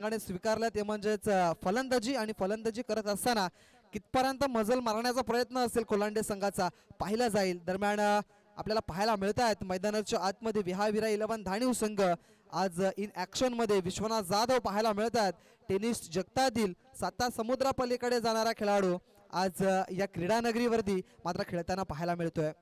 संघाने स्वीकारल्या ते म्हणजेच फलंदाजी आणि फलंदाजी करत असताना कितपर्यंत मजल मारण्याचा प्रयत्न असेल कोलांडे संघाचा पाहिला जाईल। दरम्यान आपल्याला पाहायला मिळत आहेत मैदानाच्या आतमध्ये विहाविरा 11 धाणीव संघ आज इन ॲक्शन मध्ये विश्वनाथ जाधव पाहायला मिळत आहेत। टेनिस जगतातील 7 समुद्रापलीकडे जाणारा खेळाडू आज या क्रीडा नगरीवरती मात्र खेळताना पाहायला मिळतोय।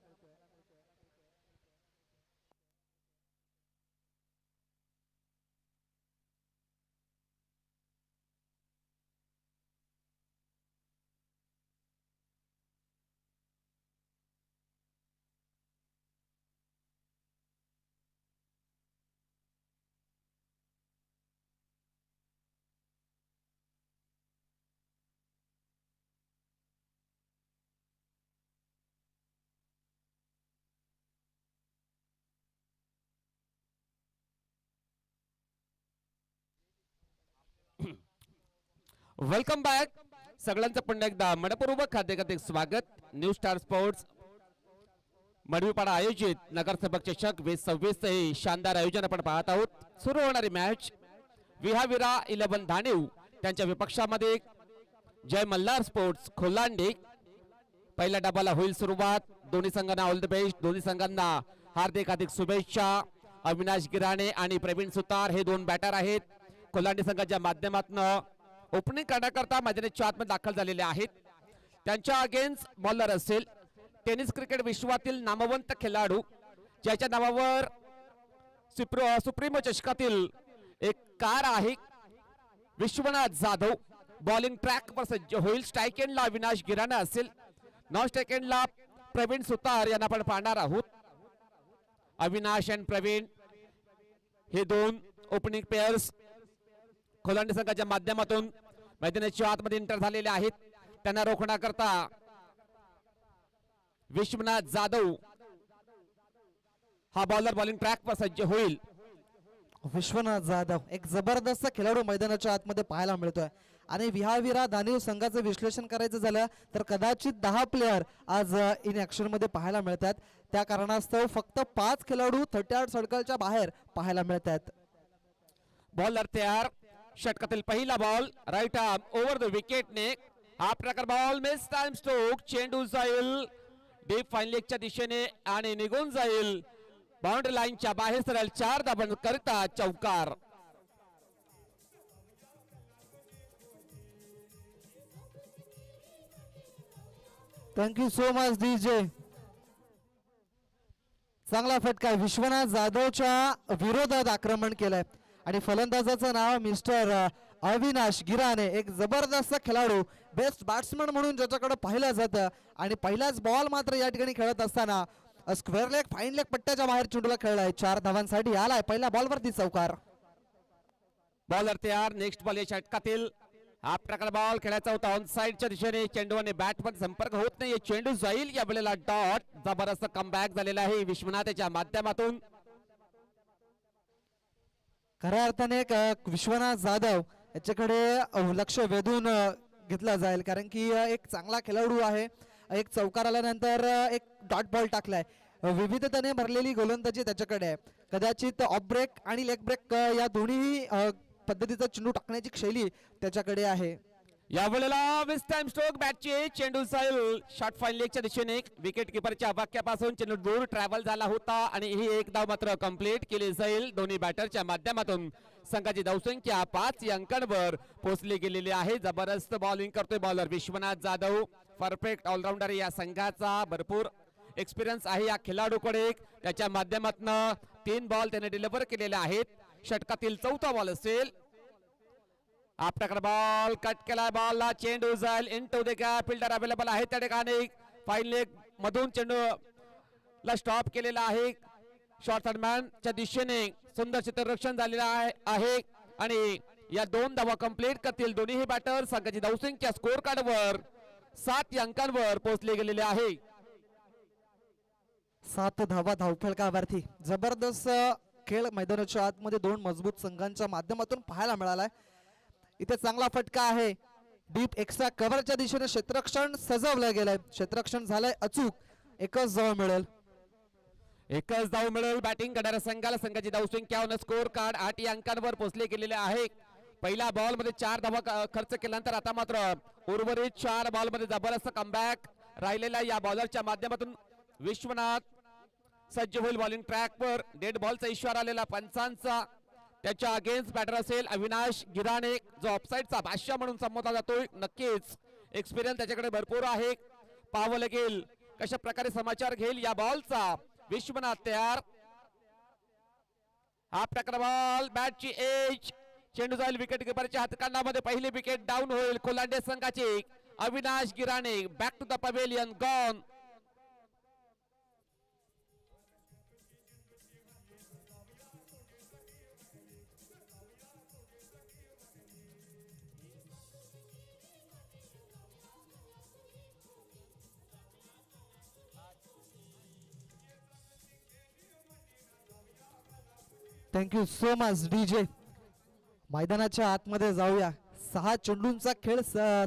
वेलकम बॅक सगळ्यांचं पुन्हा एकदा मनपूर्वक हार्दिक स्वागत। न्यू स्टार स्पोर्ट्स मडवीपाडा आयोजित नगरसेवक चषक 2026 हे शानदार आयोजन आपण पाहत आहोत। सुरू होणारी मॅच विहाविरा 11 धाणीव त्यांच्या विपक्षामध्ये जय मल्हार स्पोर्ट्स खोलांडे। पहिल्या डबाला होईल सुरुवात। दोन्ही संघांना ऑल द बेस्ट, दोन्ही संघांना हार्दिक शुभेच्छा। अविनाश गिराणे आणि प्रवीण सुतार हे दोन बॅटर आहेत। खोलांडे संघाच्या माध्यमातून ओपनिंग करण्याकरता मैदानाच्या आतमध्ये दाखल झालेले आहेत। त्यांच्या अगेन्स्ट बॉलर असेल टेनिस क्रिकेट विश्वातील नामवंत खेळाडू ज्याच्या नावावर सुप्रीमो चषकातील एक कार आहे विश्वनाथ जाधव। बॉलिंग ट्रॅक वर सज्ज होईल। स्ट्राइक एंडला अविनाश गिराणे असेल, नॉन स्ट्राइक एंडला प्रवीण सुतार यांना आपण पाहणार आहोत। अविनाश आणि प्रवीण हे दोन ओपनिंग पेयर्स खोलांडे संघाच्या माध्यमातून मैदानाच्या आतमध्ये एंटर झालेले आहेत। त्यांना रोखण्याकरता विश्वनाथ जाधव हा बॉलर बॉलिंग ट्रॅक वर सज्ज होईल। विश्वनाथ जाधव एक जबरदस्त खेळाडू मैदानाच्या आतमध्ये पाहायला मिळतोय आणि विहाविरा दानिव संघाचं विश्लेषण करायचं झालं तर कदाचित 10 प्लेयर आज इन ॲक्शन मध्ये पाहायला मिळतात। त्या कारणास्तव फक्त 5 खेळाडू 38 सर्कलच्या बाहेर पाहायला मिळतात। बॉलर तयार। षटकातील पहिला ball right arm over the विकेटने हा प्रकार बॉल मिस टाइम स्ट्रोक। चेंडू जाईल डीप फाईन लेगच्या दिशेने आणि निघून जाईल बाउंड्री लाईनच्या बाहेर सरळ 4 धावन करता चौकार। Thank you so much DJ. चांगला फटका विश्वनाथ जाधवच्या विरोधात आक्रमण केलंय आणि फलंदाजाचं नाव मिस्टर अविनाश गिराणे। एक जबरदस्त खेळाडू बेस्ट बॅट्समन म्हणून ज्याच्याकडे पाहिलं जातं आणि पहिलाच बॉल मात्र या ठिकाणी खेळत असताना स्क्वेअर लेग फाईन लेग पट्ट्याच्या बाहेर चेंडूला खेळलाय। 4 धावांसाठी आलाय पहिल्या बॉलवरती चौकार। बॉलर तयार। नेक्स्ट बॉल या षटकातील हा प्रकार बॉल खेळायचा होता ऑन साइडच्या दिशेने। चेंडू आणि बॅट मध्ये संपर्क होत नाही। चेंडू जाईल या वेळेला डॉट। जबरदस्त कमबॅक झालेला आहे विश्वनाथच्या माध्यमातून। खऱ्या अर्थाने विश्वनाथ जाधव याच्याकडे लक्ष वेधून घेतलं जाईल कारण की एक चांगला खेळाडू आहे। एक चौकार आल्यानंतर एक डॉट बॉल टाकलाय। विविधतेने भरलेली गोलंदाजी त्याच्याकडे आहे। कदाचित ऑफ ब्रेक आणि लेग ब्रेक या दोन्ही पद्धतीचा चेंडू टाकण्याची शैली त्याच्याकडे आहे। या वेळेला विस टाइम स्ट्रोक बॅटचे चेंडू जाईल शॉर्ट फाईन लेगच्या दिशेने। विकेट किपरच्या वाक्यापासून चेंडू दूर ट्रॅव्हल झाला होता आणि ही एक धाव मात्र कंप्लीट केली जाईल। दोन्ही बॅटरच्या माध्यमातून संघाची धावसंख्या 5 अंकांवर पोहोचली गेलेली आहे। जबरदस्त बॉलिंग करतोय bowler Vishwanath Jadhav. Perfect all rounder या संघाचा भरपूर एक्सपिरियन्स आहे या खेळाडूकडे। त्याच्या माध्यमातून 3 बॉल त्याने डिलिव्हर केलेले आहेत। षटकातील 4था बॉल असेल। आपल्याकडे बॉल कट केला। बॉलला चेंडू जाईल into the gap. Fielder available आहे त्या ठिकाणी। फाईन लेग मधून चेंडूला स्टॉप केलेला आहे। शॉर्ट हँडमॅनच्या दिशेने सुंदर क्षेत्ररक्षण झालेलं आहे आणि या 2 धावा कंप्लीट करतील दोन्ही बॅटर। संघाची धावसंख्या स्कोर कार्डवर 7 अंकांवर पोहोचली गेलेली आहे। 7 धावा धावफलकावरती जबरदस्त खेळ मैदानाच्या आतमध्ये 2 मजबूत संघांच्या माध्यमातून पाहायला मिळालाय। इथे चांगला फटका आहे डीप एक्स्ट्रा कव्हरच्या दिशेने क्षेत्ररक्षण सजवलं गेलंय। क्षेत्ररक्षण झालंय अचूक। एकच धाव मिळेल। एकच धाव मिळेल बॅटिंग करणाऱ्या संघाला। संघाची धावसंख्या स्कोर कार्ड 8 अंकांवर पोहोचले गेलेले आहे। पहिल्या बॉल मध्ये 4 धावा खर्च केल्यानंतर आता मात्र उर्वरित 4 बॉल मध्ये जबरदस्त कमबॅक राहिलेला या बॉलरच्या माध्यमातून विश्वनाथ सज्ज होईल बॉलिंग ट्रॅकवर. डेड बॉलचा इशारा आलेला पंचांचा. त्याच्या अगेन्स्ट बॅटर असेल अविनाश गिराणे, जो ऑफसाईडचा बादशाह म्हणून संबोधला जातोय. नक्कीच एक्सपिरियन्स त्याच्याकडे भरपूर आहे. पाहावं लागेल कशा प्रकारे समाचार घेईल या बॉलचा. विश्वनाथ तयार. हा प्रकार बॉल बॅटची एज. चेंडू जाईल विकेट किपरच्या हातकांडामध्ये. पहिली विकेट डाऊन होईल कोलांडे संघाची. Avinash Girane back to the pavilion gone. Thank you so much DJ. मैदानाच्या आतमध्ये जाऊया. 6 चेंडूंचा खेळ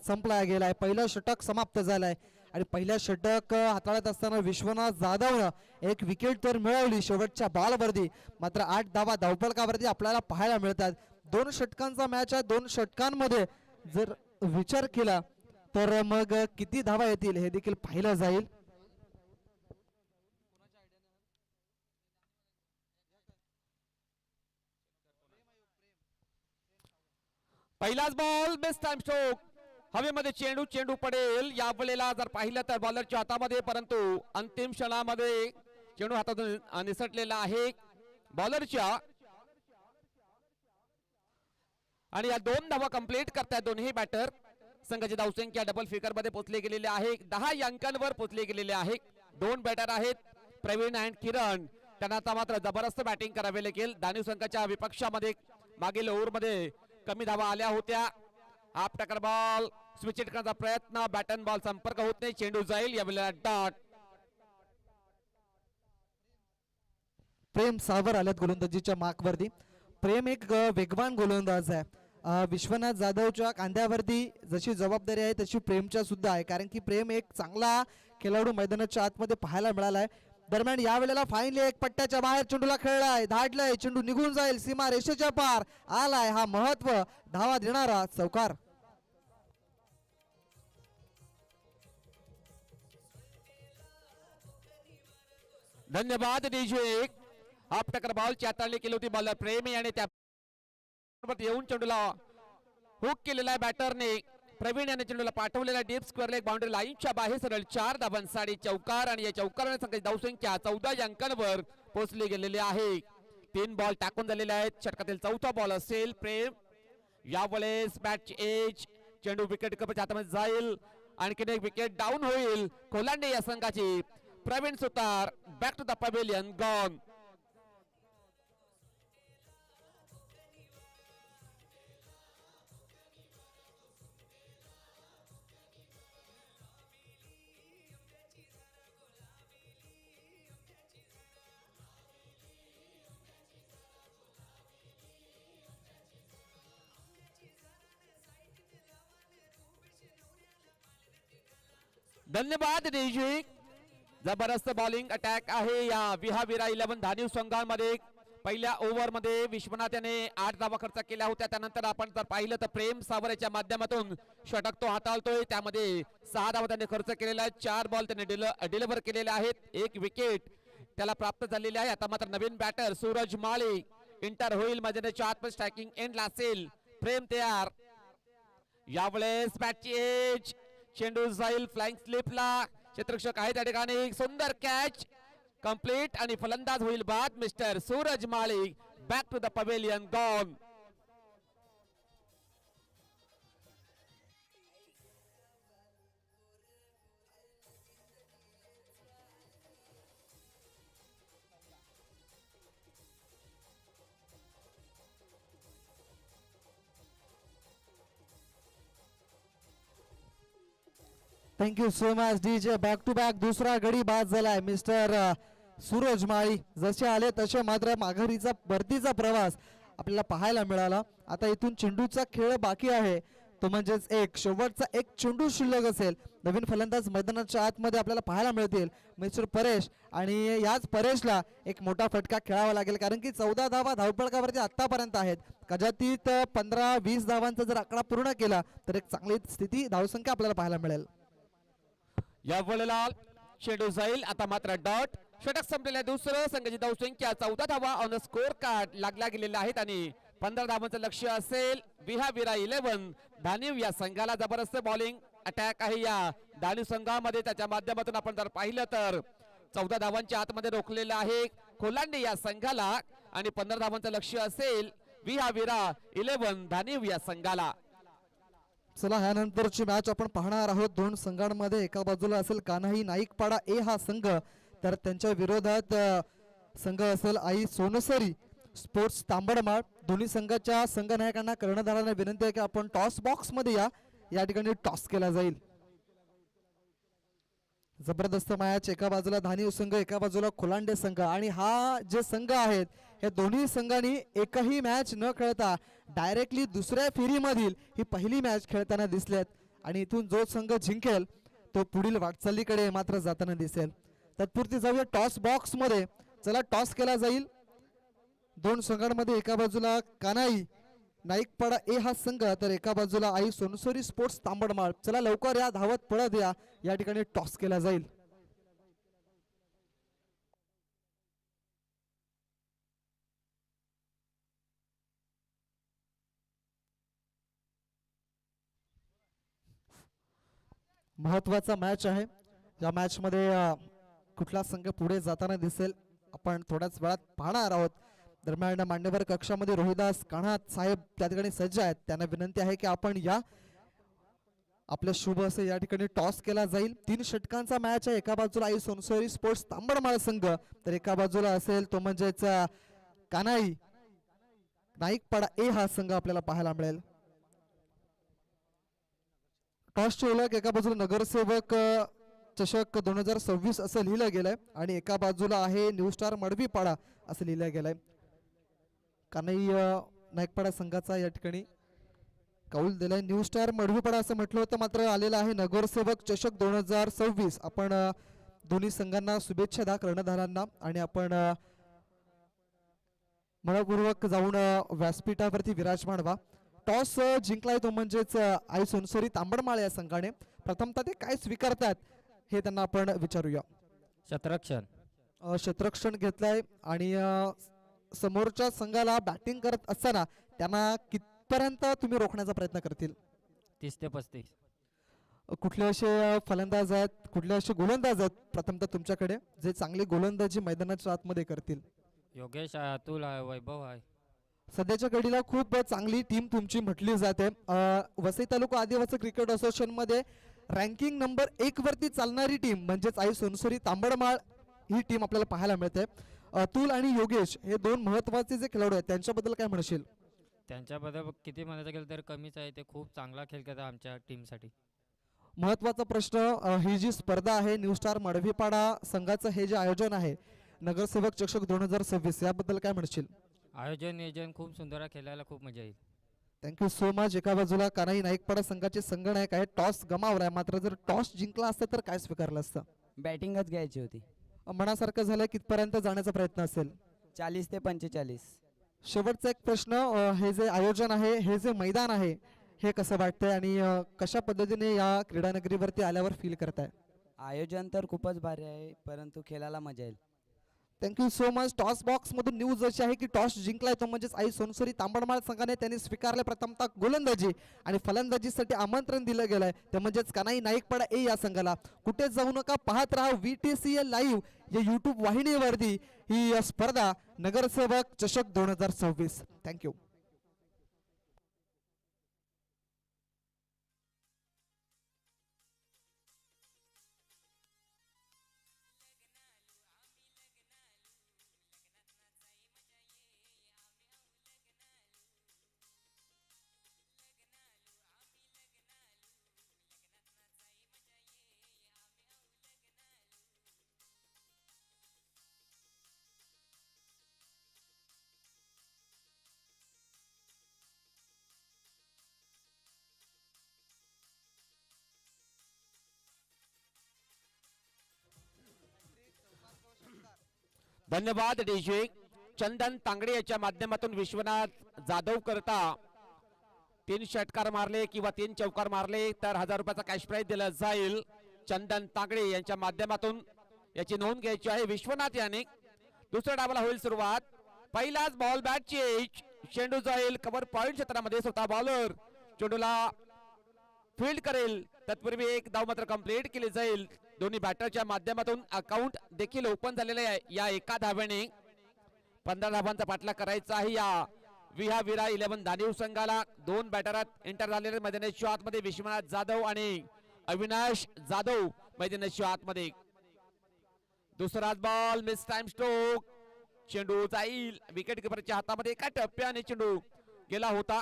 संपला गेलाय. पहिलं षटक समाप्त झालंय आणि पहिल्या षटक हाताळत असताना विश्वनाथ जाधवनं एक विकेट तर मिळवली शेवटच्या बॉलवरती. मात्र 8 धावा धावफलकावरती आपल्याला पाहायला मिळतात. 2 षटकांचा मॅच आहे. 2 षटकांमध्ये जर विचार केला तर मग किती धावा येतील हे देखील पाहिलं जाईल. पहिलाच बॉल बेस्ट टाइम स्ट्रोक. हवेमध्ये चेंडू पडेल या वेळेला जर पाहिलं तर बॉलरच्या हातामध्ये, परंतु अंतिम क्षणामध्ये चेंडू हातातून निसटलेला आहे बॉलरच्या. आणि या 2 धावा कंप्लीट करतात दोन्ही बॅटर. संघाची धावसंख्या डबल फिगर मध्ये पोहोचले गेलेले आहे. 10 अंकांवर पोहोचले गेलेले आहे. 2 बॅटर आहेत प्रवीण अँड किरण. त्यांना आता मात्र जबरदस्त बॅटिंग करावी लागेल. दानव संघाच्या विपक्षामध्ये मागील ओव्हरमध्ये कमी धावा आल्या होत्या. हा प्रकार बॉल स्विच हिट करण्याचा प्रयत्न. बॅट अँड बॉल संपर्क होत नाही. चेंडू जाईल या वेळेला डॉट. प्रेम सावर आल्यात गोलंदाजीच्या मार्कवरती. प्रेम एक वेगवान गोलंदाज आहे. विश्वनाथ जाधवच्या खांद्यावरती जशी जबाबदारी आहे तशी प्रेमच्या सुद्धा आहे, कारण की प्रेम एक चांगला खेळाडू मैदानाच्या आतमध्ये पाहायला मिळालाय. दरम्यान या वेळेला फाईनली एक पट्ट्याच्या बाहेर चेंडूला खेळलाय, धाडलाय, चेंडू निघून जाईल, सीमा रेषेच्या पार आलाय. हा महत्व धावा देणारा चौकार. धन्यवाद डीजे. हा प्रकार बॉलची हाताळणी केली होती बॉलर प्रेमी आणि त्या येऊन चेंडूला हुक केलेला आहे बॅटरने. प्रवीण याने चेंडूला पाठवलेला डीप स्क्वेअर लेग बाउंड्री लाईनच्या बाहेर सरळ 4 धावांसाठी चौकार. आणि या चौकाराने संघाची धावसंख्या 14 अंकांवर पोहोचली गेलेली आहे. 3 बॉल टाकून झालेले आहेत. षटकातील 4था बॉल असेल प्रेम. यावेळेस बॅटची एज. चेंडू विकेट कपच्या हातामध्ये जाईल. आणखीन एक विकेट डाऊन होईल कोलांडे या संघाची. Pravin Sutar back to the pavilion gone. धन्यवाद डीजी. जबरदस्त बॉलिंग अटॅक आहे या विहाविरा 11 धानीव संघांमध्ये. पहिल्या ओव्हरमध्ये विश्वनाथ याने 8 धावा खर्च केल्या होत्या. त्यानंतर आपण जर पाहिलं तर प्रेम सावरेच्या माध्यमातून षटक तो हाताळतोय. त्यामध्ये 6 धावा त्याने खर्च केलेला आहे. 4 बॉल त्याने डिलिव्हर केलेले आहेत. 1 विकेट त्याला प्राप्त झालेली आहे. आता मात्र नवीन बॅटर सूरज माळी इंटर होईल. मैदानाच्या आतमध्ये स्ट्रायकिंग एंडला असेल. प्रेम तयार. यावेळेस बॅटची एज. चेंडू जाईल फ्लाइंग स्लिपला. क्षेत्ररक्षक आहे त्या ठिकाणी. सुंदर कॅच कंप्लीट आणि फलंदाज होईल बाद mister Suraj Mali. Back to the pavilion gone. Thank you so much DJ. Back to back दुसरा गडी बाद झालाय मिस्टर सूरज माळी. जसे आले तसे मात्र माघारीचा परतीचा प्रवास आपल्याला पाहायला मिळाला. आता इथून चेंडूचा खेळ बाकी आहे. तो म्हणजेच एक शेवटचा एक चेंडू शिल्लक असेल. नवीन फलंदाज मैदानाच्या आतमध्ये आपल्याला पाहायला मिळतील मिस्टर परेश, आणि याच परेशला एक मोठा फटका खेळावा लागेल, कारण की 14 धावा धावफलकावरती आतापर्यंत आहेत. कदाचित 15-20 धावांचा जर आकडा पूर्ण केला तर एक चांगली स्थिती धावसंख्या आपल्याला पाहायला मिळेल. या वेळेला चेंडू जाईल. आता मात्र डॉट षटक संपलेल्या दुसरं संघाची धावसंख्या 14 धावा ऑन स्कोर कार्ड लागल्या गेलेल्या आहेत आणि 15 धावांचं लक्ष्य असेल. विरा 11 धानिव या संघाला जबरदस्त बॉलिंग अटॅक आहे या धानिव संघामध्ये. त्याच्या माध्यमातून आपण जर पाहिलं तर 14 धावांच्या आतमध्ये रोखलेलं आहे कोलांडे या संघाला आणि 15 धावांचं लक्ष्य असेल विरा 11 धानिव या संघाला. चला, ह्यानंतरची मॅच आपण पाहणार आहोत. दोन संघांमध्ये एका बाजूला असेल कान्हाई नाईकपाडा ए हा संघ, तर त्यांच्या विरोधात संघ असेल आई सोनसरी स्पोर्ट्स तांबडमाळ. दोन्ही संघाच्या संघनायकांना कर्णधारांना विनंती आहे की आपण टॉस बॉक्स मध्ये या ठिकाणी टॉस केला जाईल. जबरदस्त मॅच, एका बाजूला धानिव संघ, एका बाजूला खोलांडे संघ, आणि हा जे संघ आहेत या दोन्ही संघांनी एकही मॅच न खेळता डायरेक्टली दुसऱ्या फेरीमधील ही पहिली मॅच खेळताना दिसल्यात, आणि इथून जो संघ जिंकेल तो पुढील वाटचालीकडे मात्र जाताना दिसेल. तत्पुरती जाऊया टॉस बॉक्स मध्ये. चला, टॉस केला जाईल. दोन संघांमध्ये एका बाजूला कानाई नाईकपाडा ए हा संघ, तर एका बाजूला आई सोनसरी स्पोर्ट्स तांबडमाळ. चला लवकर या, धावत पळत या ठिकाणी टॉस केला जाईल. महत्वाचा मॅच आहे. या मॅच मध्ये कुठला संघ पुढे जाताना दिसेल आपण थोड्याच वेळात पाहणार आहोत. दरम्यान मान्यवर कक्षामध्ये रोहिदास कान्हात साहेब त्या ठिकाणी सज्ज आहेत. त्यांना विनंती आहे की आपण या आपल्या शुभ असे या ठिकाणी टॉस केला जाईल. 3 षटकांचा मॅच आहे. एका बाजूला आई सोनसरी स्पोर्ट्स तांबडमाळ संघ, तर एका बाजूला असेल तो म्हणजेच कान्हाई नाईकपाडा ए हा संघ आपल्याला पाहायला मिळेल. टॉसचे उलट एका बाजूला नगरसेवक चषक 2026 असं लिहिलं गेलंय आणि एका बाजूला आहे न्यू स्टार मडवीपाडा असं लिहिलं गेलंय. कान्हाई नाईकपाडा संघाचा या ठिकाणी कौल दिलाय. न्यू स्टार मडवीपाडा असं म्हटलं होतं, मात्र आलेलं आहे नगरसेवक चषक 2026. आपण दोन्ही संघांना शुभेच्छा द्या कर्णधारांना, आणि आपण मनपूर्वक जाऊन व्यासपीठावरती विराजमान व्हा. टॉस जिंकलाय तो म्हणजेच आई सोनसरी तांबडमाळ या संघाने. प्रथमतः ते काय स्वीकारतात हे त्यांना आपण विचारूया. क्षेत्ररक्षण घेतलंय, आणि समोरच्या संघाला बॅटिंग करत असताना त्यांना कितपर्यंत तुम्ही रोखण्याचा प्रयत्न करतील? 30 ते 35. कुठले असे फलंदाज आहेत, कुठले असे गोलंदाज आहेत प्रथमतः तुमच्याकडे जे चांगली गोलंदाजी मैदानाच्या आतमध्ये करतील? योगेश आहे, अतुल आहे, वैभव आहे. सध्याच्या घडीला खूप चांगली टीम तुमची म्हटली जाते. वसई तालुका आदिवासी क्रिकेट असोसिएशन मध्ये रँकिंग नंबर 1 वरती चालणारी टीम म्हणजेच आई सोनसरी तांबडमाळ ही टीम आपल्याला पाहायला मिळते. अतुल आणि योगेश हे 2 महत्वाचे जे खेळाडू आहेत त्यांच्याबद्दल काय म्हणशील? त्यांच्याबद्दल किती म्हणायचं गेलं तर कमीच आहे. ते खूप चांगला खेळ करतात आमच्या टीमसाठी. महत्वाचा प्रश्न, ही जी स्पर्धा आहे न्यू स्टार मडवीपाडा संघाचं हे जे आयोजन आहे नगरसेवक चषक 2026 याबद्दल काय म्हणशील? आयोजन नियोजन खूप सुंदर आहे, खेळायला खूप मजा येईल. Thank you so much. एका बाजूला कान्हाई नाईकपाडा संघाचे संघनायक आहे. टॉस गमावलाय, मात्र जर टॉस जिंकला असता तर काय स्वीकारलं असतं? बॅटिंगच घ्यायची होती. मनासारखं झालं, कितपर्यंत जाण्याचा प्रयत्न असेल? 40 ते 45. शेवटचा एक प्रश्न, हे जे आयोजन आहे, हे जे मैदान आहे, हे कसं वाटतंय आणि कशा पद्धतीने या क्रीडानगरीवरती आल्यावर फील करताय? आयोजन तर खूपच भारी आहे, परंतु खेळायला मजा येईल. Thank you so much. Toss box मधून न्यूज अशी आहे की टॉस जिंकलाय तो म्हणजेच आई सोनसरी तांबडमाळ संघाने. त्यांनी स्वीकारले प्रथमतः गोलंदाजी, आणि फलंदाजीसाठी आमंत्रण दिलं गेलंय ते म्हणजेच कान्हाई नाईकपाडा ए या संघाला. कुठे जाऊ नका, पाहत राहा VTCL लाईव्ह या YouTube वाहिनीवरती ही स्पर्धा नगरसेवक चषक 2026. थँक्यू. धन्यवाद डीजे. चंदन तांगडे याच्या माध्यमातून विश्वनाथ जाधव करता 3 षटकार मारले किंवा 3 चौकार मारले तर 1000 रुपयाचा कॅश प्राइज दिला जाईल. चंदन तांगडे यांच्या माध्यमातून याची नोंद घ्यायची आहे. विश्वनाथ याने दुसऱ्या डावाला होईल सुरुवात. पहिलाच बॉल बॅटची एज, चेंडू जाईल कव्हर पॉइंट क्षेत्रामध्ये. स्वतः बॉलर चेंडूला फील्ड करेल तत्पूर्वी एक धाव मात्र कंप्लीट केली जाईल. दोन्ही बॅटरच्या माध्यमातून अकाउंट देखील ओपन झालेले आहे. या एका धाव्याने 15 धावांचा पाठलाग करायचा आहे या विरा 11 दानिव संघाला. 2 बॅटरात एंटर झालेले मैदानाच्या आतमध्ये विश्वनाथ जाधव आणि अविनाश जाधव मैदानाच्या आतमध्ये. दुसराच बॉल मिस टाइम स्ट्रोक, चेंडू जाईल विकेट किपरच्या हातामध्ये. एका टप्प्याने चेंडू गेला होता,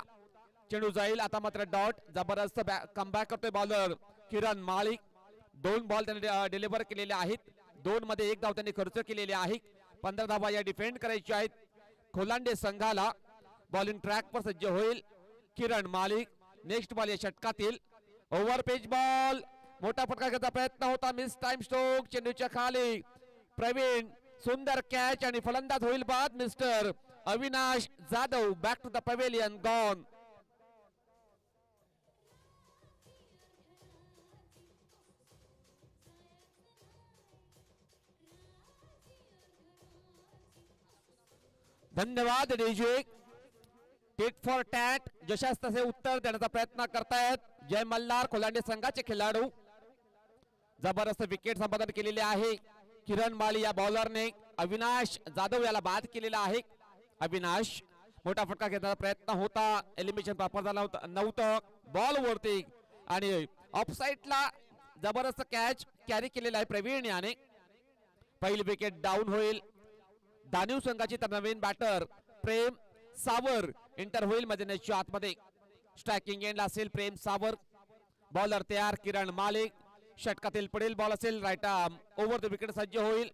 चेंडू जाईल. आता मात्र डॉट. जबरदस्त कमबॅक करतोय बॉलर किरण माळिक. 2 बॉल त्यांनी डिलिव्हर केलेले आहेत, 2 मध्ये 1 धाव त्यांनी खर्च केलेले आहे. 15 धावा या डिफेंड करायच्या आहेत खोलांडे संघाला. बॉलिंग ट्रॅक वर सज्ज होईल किरण मालिक. नेक्स्ट बॉल या षटकातील ओव्हर पेज बॉल. मोठा फटका घेण्याचा प्रयत्न होता, मिस टाइम स्ट्रोक. चेंडूच्या खाली प्रवीण, सुंदर कॅच आणि फलंदाज होईल बाद mister Avinash Jadhav. Back to the pavilion, gone. धन्यवाद डीजे. टिट फॉर टॅट जशास तसे उत्तर देण्याचा प्रयत्न करतायत जय मल्हार खोलांडे संघाचे खेळाडू. जबरदस्त विकेट संपादन केलेले आहे किरण माली या बॉलरने. अविनाश जाधव याला बाद केलेला आहे. अविनाश मोठा फटका घेण्याचा प्रयत्न होता, एलिमिनेशन प्रॉपर झाला नव्हतं बॉल वरती आणि ऑफसाईडला जबरदस्त कॅच कॅरी केलेला आहे प्रवीण याने. पहिली विकेट डाऊन होईल दानिव संघाची. तर नवीन बॅटर प्रेम सावर एंटर होईल मैदानाच्या आतमध्ये. स्ट्रायकिंग एंडला असेल प्रेम सावर. बॉलर तयार किरण मालिक. षटकातील पुढील बॉल असेल right arm over the wicket सज्ज होईल.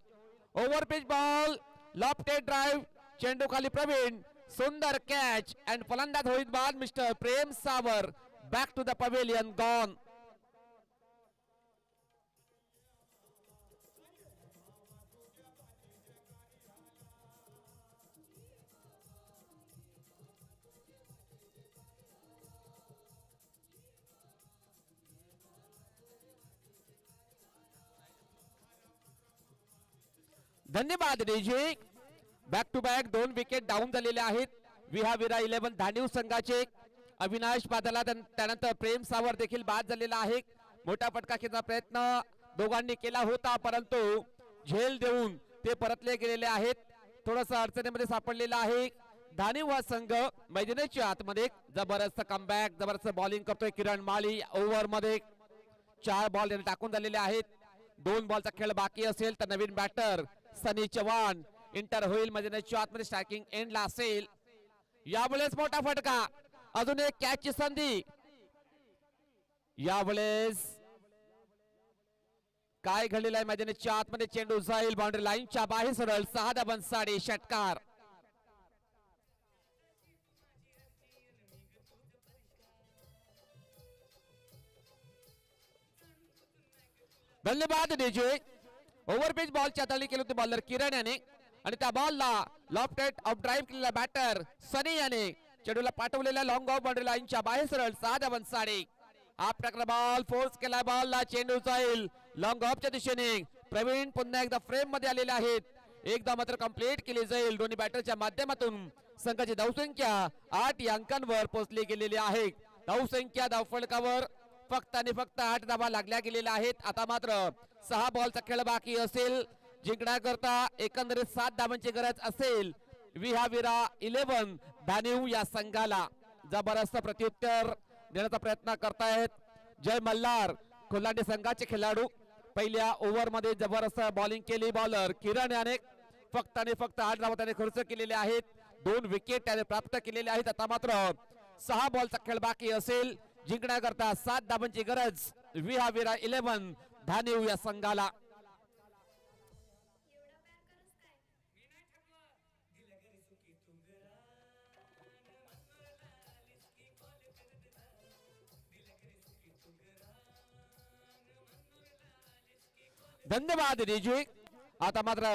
Over pitch ball, lofted drive, चेंडू खाली प्रवीण, सुंदर कॅच अँड फलंदाज होईल बाद mister Prem Savar. Back to the pavilion, gone. धन्यवाद DJ. Back to back 2 wicket down झालेले आहेत विरा 11 धानिव संघाचे. अविनाश बादला त्यानंतर प्रेम सावर देखील बाद झालेला आहे. मोठा फटका खेळण्याचा प्रयत्न दोघांनी केला होता परंतु झेल देऊन ते परतले गेलेले आहेत. थोडस अडचणीमध्ये सापडलेला आहे धानिव हा संघ मैदानाच्या आतमध्ये. जबरदस्त कमबॅक, जबरदस्त बॉलिंग करतोय किरण माली. ओव्हर मध्ये 4 बॉल त्यांनी टाकून झालेले आहेत. 2 बॉलचा खेळ बाकी असेल तर नवीन बॅटर सनी चव्हाण इंटर होईल मैदानाच्या आतमध्ये. स्ट्रायकिंग एंडला असेल. यावेळेस मोठा फटका, अजून एक कॅचची संधी. यावेळेस काय घडलेलं आहे मैदानाच्या आतमध्ये. चेंडू जाईल बाउंड्री लाईनच्या बाहेर सरळ. 6 धावांसाठी षटकार. धन्यवाद डीजे. ओव्हरपिच बॉलची हाताळणी केली होती बॉलर किरण याने आणि त्या बॉलला लॉफ्टेड ऑफ ड्राइव्ह केलेला बॅटर सनी याने चेंडूला पाठवलेला लॉंग ऑफ बाउंड्री लाईनच्या बाहेर सरळ. 6 धावांसाठी हा प्रकार बॉल फोर्स केला. बॉलला चेंडू जाईल लॉंग ऑफच्या दिशेने. प्रवीण पुन्हा एकदा फ्रेम मध्ये आलेले आहेत. एकदा मात्र कंप्लीट केली जाईल. दोन्ही बॅटरच्या माध्यमातून संघाची धावसंख्या 8 या अंकांवर पोहोचली गेलेली आहे. धावसंख्या धावफलकावर फक्त आणि फक्त 8 धावा लागल्या गेलेल्या आहेत. आता मात्र 6 बॉलचा खेळ बाकी असेल. जिंकण्याकरता एकंदरीत 7 धावांची गरज असेल विरा 11 धानिव या संघाला. जबरदस्त प्रत्युत्तर देण्याचा प्रयत्न करतायत जय मल्हार खोलांडे संघाचे खेळाडू. पहिल्या ओव्हर मध्ये जबरदस्त बॉलिंग केली बॉलर किरण याने. फक्त आणि फक्त 8 धावा त्याने खर्च केलेले आहेत. 2 विकेट त्याने प्राप्त केलेले आहेत. आता मात्र 6 बॉलचा खेळ बाकी असेल. जिंकण्याकरता 7 धावांची गरज विरा 11 धानिव या संघाला. धन्यवाद डीजे. आता मात्र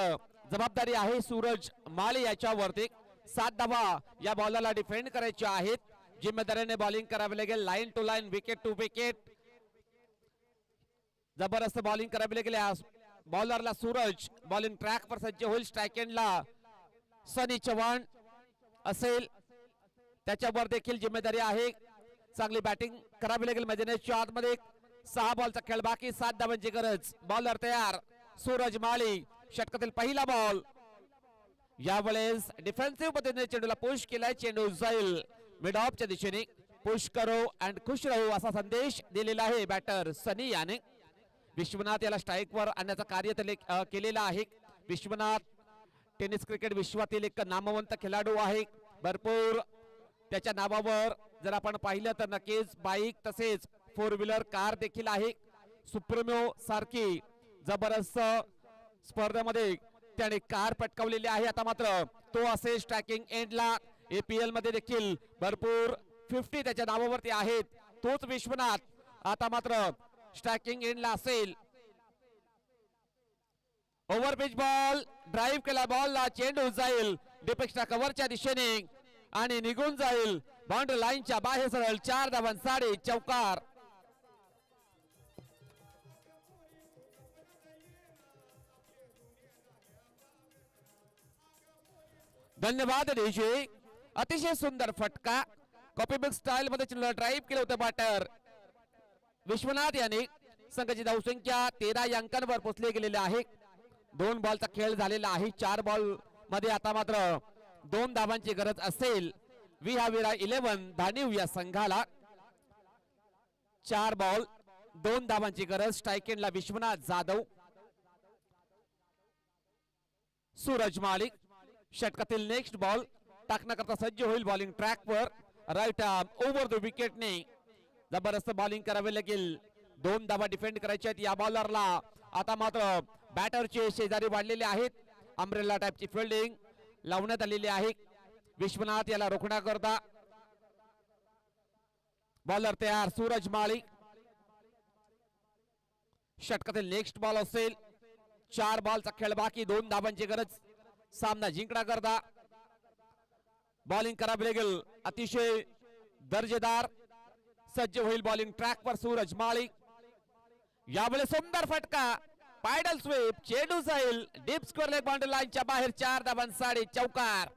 जबाबदारी आहे सूरज माळी याच्यावरती. 7 धावा या बॉलरला डिफेंड करायच्या आहेत. जिम्मेदारीने बॉलिंग करावी लागेल. Line to line, wicket to wicket, जबरदस्त बॉलिंग करावी लागेल. बॉलरला सूरज बॉलिंग ट्रॅक पर सज्ज होईल. स्ट्राइक एंडला सनी चव्हाण असेल, त्याच्यावर देखील जिम्मेदारी आहे. चांगली बॅटिंग करावी लागेल मैदानाच्या आतमध्ये. 6 बॉलचा खेळ बाकी, 7 धावांची गरज. बॉलर तयार सूरज माळी. षटकातील पहिला बॉल. यावेळेस डिफेन्सिव्ह पद्धतीने चेंडूला पुश केलाय. चेंडू जाईल मिड ऑफच्या दिशेने. पुश करो अँड खुश राहू असा संदेश दिलेला आहे बॅटर सनी याने. विश्वनाथ याला स्ट्राईक वर आणण्याचं कार्य त्याने केलेलं आहे. विश्वनाथ टेनिस क्रिकेट विश्वातील एक नामवंत खेळाडू आहे. भरपूर त्याच्या नावावर जर आपण पाहिलं तर नक्कीच बाईक तसेच 4 व्हीलर कार देखील आहे. सुप्रीमो सारखी जबरदस्त स्पर्धेमध्ये त्याने कार पटकावलेली आहे. आता मात्र तो असे स्ट्रायकिंग एंडला. APL मध्ये देखील भरपूर 50 त्याच्या नावावरती आहेत. तोच विश्वनाथ आता मात्र स्ट्रायकिंग एंडला असेल. ओव्हर पिच बॉल, ड्राईव्ह केला बॉलला. चेंडू जाईल डिपेक्सच्या कव्हरच्या दिशेने आणि निघून जाईल बाउंड्री लाईनच्या बाहेर सरळ. 4 धावांसाठी चौकार. धन्यवाद डीजे. अतिशय सुंदर फटका. कॉपीबुक स्टाईल मध्ये चेंडूला ड्राईव्ह केलं होतं बॅटर विश्वनाथ याने. संघाची धावसंख्या 13 या अंकांवर पोहोचले गेलेले आहे. 2 बॉलचा खेळ झालेला आहे. 4 बॉल मध्ये आता मात्र 2 धावांची गरज असेल. विहाविरा 11 धानिव या संघाला. 4 बॉल 2 धावांची गरज. स्ट्राइक एंडला विश्वनाथ जाधव. सूरज मालिक षटकातील नेक्स्ट बॉल टाकण्याकरता सज्ज होईल. बॉलिंग ट्रॅक वर राईट आर्म ओव्हर द विकेटने जबरदस्त बॉलिंग करावे लागेल. 2 धावा डिफेंड करायच्या आहेत या बॉलरला. आता मात्र बॅटरचे शेजारी वाढलेले आहेत. अम्ब्रेला टाइपची फिल्डिंग लावण्यात आलेली आहे. विश्वनाथ याला रोखण्याकरता बॉलर तयार सूरज माळी. षटकातील नेक्स्ट बॉल असेल. 4 बॉलचा खेळ बाकी, 2 धावांची गरज. सामना जिंकण्याकरता बॉलिंग करावी लागेल. अतिशय दर्जेदार सज्ज होईल बॉलिंग ट्रॅक वर सूरज माळी. यावेळेस सुंदर फटका, पायडल स्वीप. चेंडू जाईल डीप स्क्वेअर लेग बाउंड्री लाईनच्या बाहेर. 4 धावांसाठी चौकार.